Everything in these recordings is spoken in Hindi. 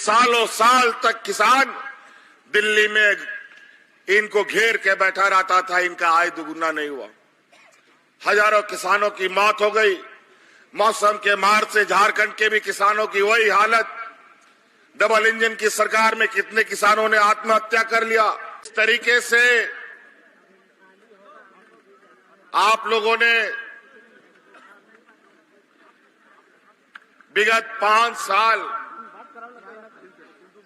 सालों साल तक किसान दिल्ली में इनको घेर के बैठा रहता था, इनका आय दुगुना नहीं हुआ। हजारों किसानों की मौत हो गई। मौसम के मार से झारखंड के भी किसानों की वही हालत। डबल इंजन की सरकार में कितने किसानों ने आत्महत्या कर लिया। इस तरीके से आप लोगों ने विगत 5 साल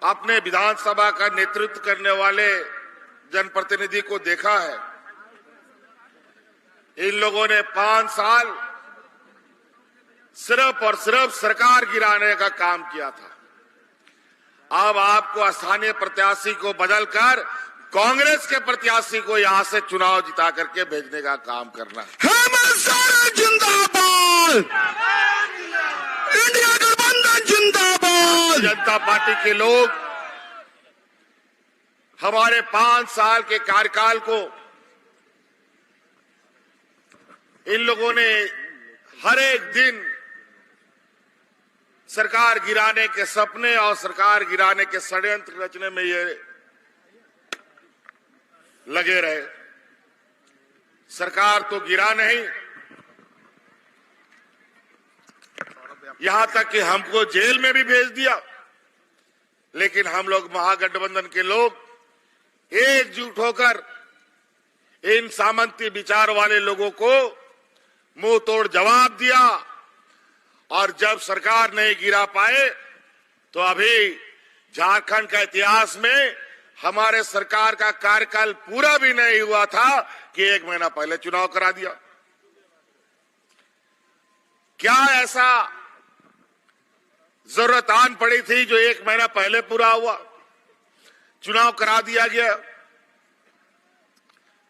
अपने विधानसभा का नेतृत्व करने वाले जनप्रतिनिधि को देखा है। इन लोगों ने 5 साल सिर्फ और सिर्फ सरकार गिराने का काम किया था। अब आपको स्थानीय प्रत्याशी को बदलकर कांग्रेस के प्रत्याशी को यहां से चुनाव जिता करके भेजने का काम करना है। जिंदाबाद, इंडिया गठबंधन जिंदाबाद। जनता पार्टी के लोग हमारे 5 साल के कार्यकाल को इन लोगों ने हर एक दिन सरकार गिराने के सपने और सरकार गिराने के षड्यंत्र रचने में ये लगे रहे। सरकार तो गिरा नहीं, यहां तक कि हमको जेल में भी भेज दिया। लेकिन हम लोग महागठबंधन के लोग एकजुट होकर इन सामंती विचार वाले लोगों को मुंह तोड़ जवाब दिया। और जब सरकार नहीं गिरा पाए तो अभी झारखंड का इतिहास में हमारे सरकार का कार्यकाल पूरा भी नहीं हुआ था कि 1 महीना पहले चुनाव करा दिया। क्या ऐसा जरूरत आन पड़ी थी जो 1 महीना पहले पूरा हुआ, चुनाव करा दिया गया?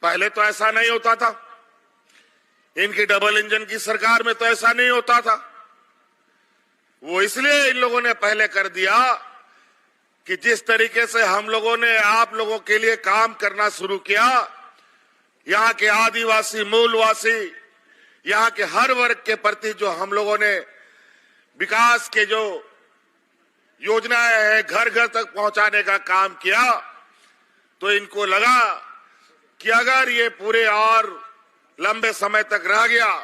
पहले तो ऐसा नहीं होता था। इनकी डबल इंजन की सरकार में तो ऐसा नहीं होता था। वो इसलिए इन लोगों ने पहले कर दिया कि जिस तरीके से हम लोगों ने आप लोगों के लिए काम करना शुरू किया, यहाँ के आदिवासी मूलवासी, यहाँ के हर वर्ग के प्रति जो हम लोगों ने विकास के जो योजनाएं हैं घर घर तक पहुंचाने का काम किया, तो इनको लगा कि अगर ये पूरे और लंबे समय तक रह गया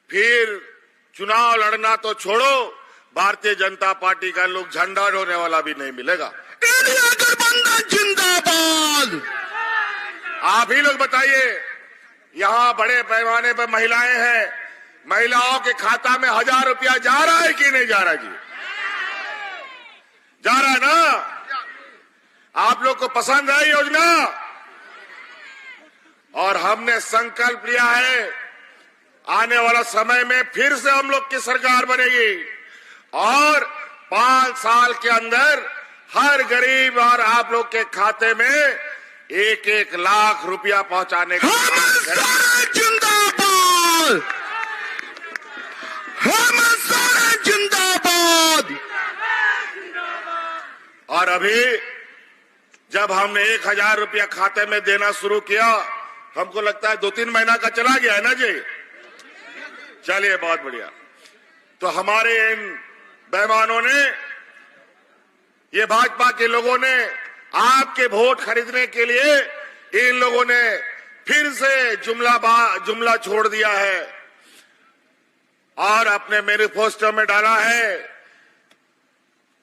फिर चुनाव लड़ना तो छोड़ो, भारतीय जनता पार्टी का लोग झंडा ढोने वाला भी नहीं मिलेगा। इंडिया गठबंधन जिंदाबाद। आप ही लोग बताइए, यहाँ बड़े पैमाने पर महिलाएं हैं, महिलाओं के खाता में 1000 रुपया जा रहा है कि नहीं जा रहा? जी जा रहा है ना? आप लोग को पसंद है योजना? और हमने संकल्प लिया है आने वाला समय में फिर से हम लोग की सरकार बनेगी और 5 साल के अंदर हर गरीब और आप लोग के खाते में 1-1 लाख रुपया पहुंचाने का जिंदाबाद, हम सारे जिंदाबाद। और अभी जब हमने 1000 रुपया खाते में देना शुरू किया, हमको लगता है 2-3 महीना का चला गया है ना जी? चलिए, बहुत बढ़िया। तो हमारे इन बेईमानों ने, ये भाजपा के लोगों ने आपके वोट खरीदने के लिए इन लोगों ने फिर से जुमला छोड़ दिया है और अपने मैनिफेस्टो में डाला है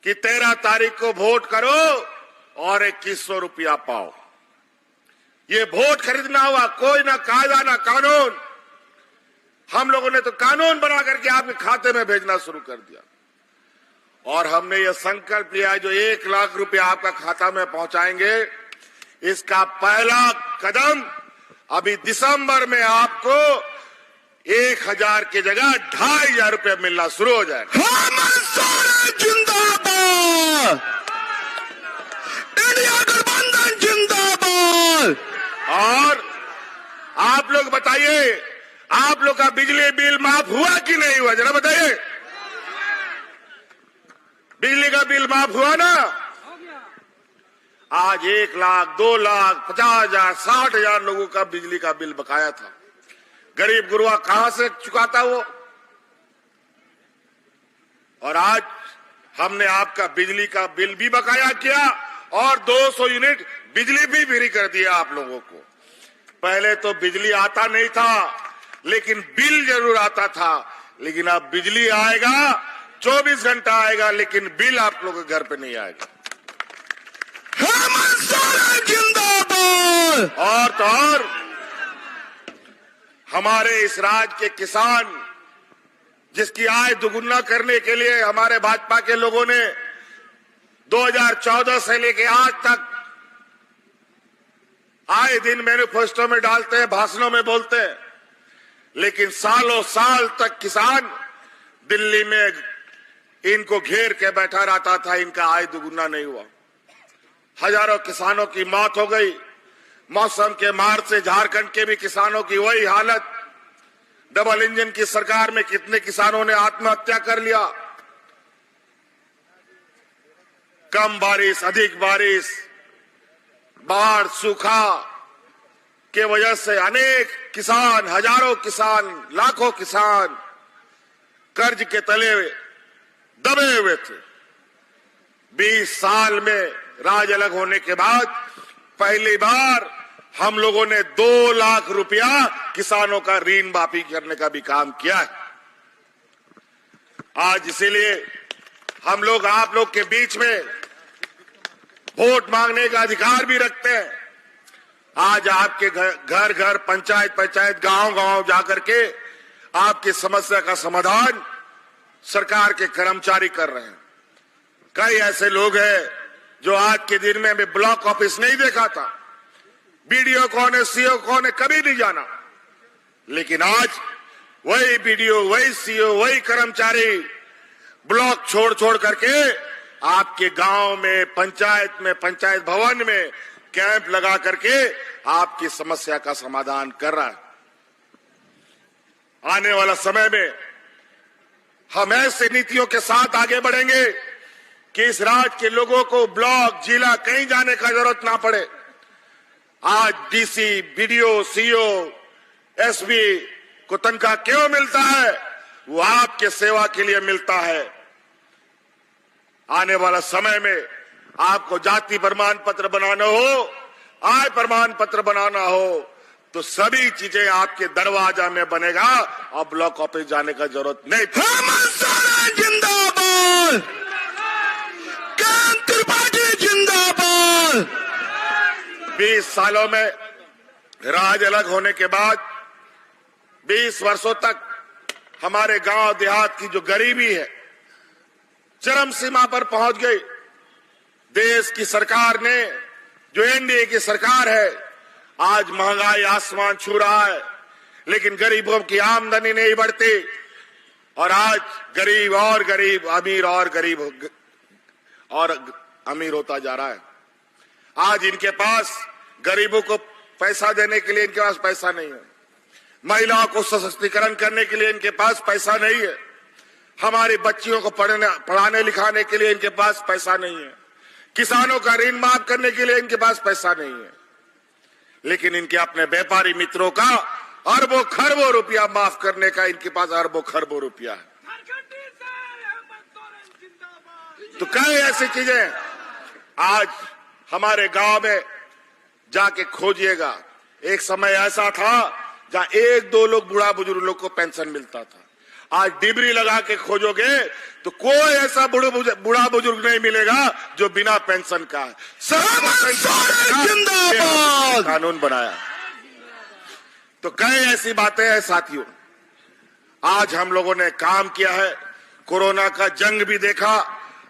कि 13 तारीख को वोट करो और 2100 रुपया पाओ। ये वोट खरीदना हुआ, कोई ना कायदा ना कानून। हम लोगों ने तो कानून बना करके आपके खाते में भेजना शुरू कर दिया। और हमने ये संकल्प लिया जो 1 लाख रुपया आपका खाता में पहुंचाएंगे, इसका पहला कदम अभी दिसंबर में आपको 1000 की जगह 2500 रुपया मिलना शुरू हो जाएगा। जिंदाबाद, इंडिया गठबंधन जिंदाबाद। और आप लोग बताइए, आप लोग का बिजली बिल माफ हुआ कि नहीं हुआ? जरा बताइए। बिजली का बिल माफ हुआ ना? आज 1 लाख, 2 लाख, 50,000, 60,000 लोगों का बिजली का बिल बकाया था। गरीब गुरुआ कहां से चुकाता वो? और आज हमने आपका बिजली का बिल भी बकाया किया और 200 यूनिट बिजली भी फ्री कर दिया आप लोगों को। पहले तो बिजली आता नहीं था, लेकिन बिल जरूर आता था। लेकिन अब बिजली आएगा, 24 घंटा आएगा, लेकिन बिल आप लोगों के घर पे नहीं आएगा। हेमंत सोरेन जिंदाबाद। और तो और हमारे इस राज्य के किसान, जिसकी आय दुगुना करने के लिए हमारे भाजपा के लोगों ने 2014 से लेके आज तक आए दिन मैनिफेस्टो में डालते हैं, भाषणों में बोलते हैं, लेकिन सालों साल तक किसान दिल्ली में इनको घेर के बैठा रहता था, इनका आय दुगुना नहीं हुआ। हजारों किसानों की मौत हो गई। मौसम के मार से झारखंड के भी किसानों की वही हालत। डबल इंजन की सरकार में कितने किसानों ने आत्महत्या कर लिया। कम बारिश, अधिक बारिश, बाढ़, सूखा के वजह से अनेक किसान, हजारों किसान, लाखों किसान कर्ज के तले दबे हुए थे। 20 साल में राज अलग होने के बाद पहली बार हम लोगों ने 2 लाख रुपया किसानों का ऋण माफी करने का भी काम किया है। आज इसीलिए हम लोग आप लोग के बीच में वोट मांगने का अधिकार भी रखते हैं। आज आपके घर घर, पंचायत पंचायत, गांव गांव जाकर के आपकी समस्या का समाधान सरकार के कर्मचारी कर रहे हैं। कई ऐसे लोग हैं जो आज के दिन में हमें ब्लॉक ऑफिस नहीं देखा था, बीडीओ कौन है, सीओ कौन है, कभी नहीं जाना। लेकिन आज वही बीडीओ, वही सीओ, वही कर्मचारी ब्लॉक छोड़ छोड़ करके आपके गांव में, पंचायत भवन में कैंप लगा करके आपकी समस्या का समाधान कर रहा है। आने वाला समय में हम ऐसे नीतियों के साथ आगे बढ़ेंगे कि इस राज्य के लोगों को ब्लॉक, जिला कहीं जाने का जरूरत ना पड़े। आज डीसी, बीडीओ, सीओ, एसपी को तनख्वाह क्यों मिलता है? वो आपके सेवा के लिए मिलता है। आने वाला समय में आपको जाति प्रमाण पत्र बनाना हो, आय प्रमाण पत्र बनाना हो, तो सभी चीजें आपके दरवाजा में बनेगा और ब्लॉक ऑफिस जाने का जरूरत नहीं। हेमंत सोरेन जिंदाबाद। कांत त्रिपाठी जिंदाबाद। 20 सालों में राज अलग होने के बाद 20 वर्षों तक हमारे गांव देहात की जो गरीबी है चरम सीमा पर पहुंच गई। देश की सरकार ने, जो एनडीए की सरकार है, आज महंगाई आसमान छू रहा है, लेकिन गरीबों की आमदनी नहीं बढ़ती और आज गरीब और गरीब, अमीर और गरीब और अमीर होता जा रहा है। आज इनके पास गरीबों को पैसा देने के लिए इनके पास पैसा नहीं है, महिलाओं को सशक्तिकरण करने के लिए इनके पास पैसा नहीं है, हमारी बच्चियों को पढ़ाने लिखाने के लिए इनके पास पैसा नहीं है, किसानों का ऋण माफ करने के लिए इनके पास पैसा नहीं है। लेकिन इनके अपने व्यापारी मित्रों का अरबों खरबों रुपया माफ करने का इनके पास अरबों खरबों रुपया है। तो कई ऐसी चीजें आज हमारे गांव में जाके खोजिएगा। एक समय ऐसा था जहां 1-2 लोग, बूढ़ा बुजुर्ग लोग को पेंशन मिलता था। आज डिबरी लगा के खोजोगे तो कोई ऐसा बूढ़ा बुजुर्ग नहीं मिलेगा जो बिना पेंशन का है। जिंदाबाद। कानून बनाया। तो कई ऐसी बातें हैं साथियों। आज हम लोगों ने काम किया है, कोरोना का जंग भी देखा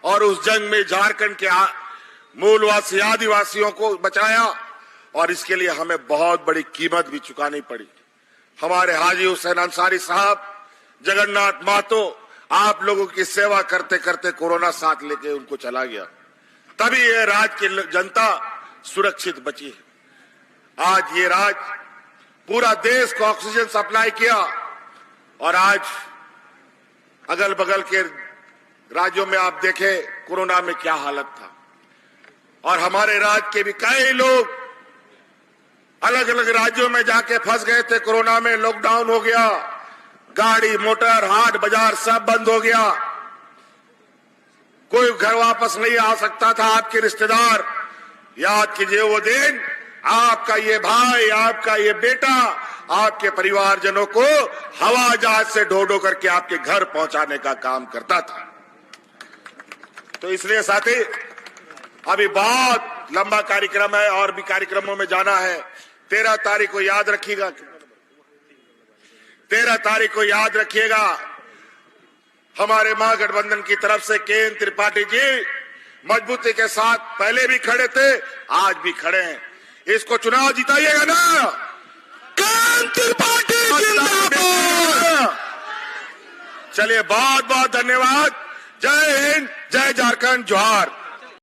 और उस जंग में झारखंड के मूलवासी आदिवासियों को बचाया और इसके लिए हमें बहुत बड़ी कीमत भी चुकानी पड़ी। हमारे हाजी हुसैन अंसारी साहब, जगन्नाथ महतो, आप लोगों की सेवा करते करते कोरोना साथ लेके उनको चला गया, तभी ये राज्य की जनता सुरक्षित बची है। आज ये राज्य पूरा देश को ऑक्सीजन सप्लाई किया और आज अगल बगल के राज्यों में आप देखें कोरोना में क्या हालत था। और हमारे राज्य के भी कई लोग अलग अलग राज्यों में जाके फंस गए थे। कोरोना में लॉकडाउन हो गया, गाड़ी मोटर हाट बाजार सब बंद हो गया, कोई घर वापस नहीं आ सकता था। आपके रिश्तेदार, याद कीजिए वो दिन, आपका ये भाई, आपका ये बेटा, आपके परिवारजनों को हवा जहाज से ढो ढो करके आपके घर पहुंचाने का काम करता था। तो इसलिए साथी, अभी बहुत लंबा कार्यक्रम है और भी कार्यक्रमों में जाना है। 13 तारीख को याद रखिएगा, 13 तारीख को याद रखिएगा, हमारे महागठबंधन की तरफ से केएन त्रिपाठी जी मजबूती के साथ पहले भी खड़े थे, आज भी खड़े हैं। इसको चुनाव जिताइएगा ना। केएन त्रिपाठी जिंदाबाद। चलिए, बहुत बहुत धन्यवाद। जय हिंद, जय झारखंड, जोहार।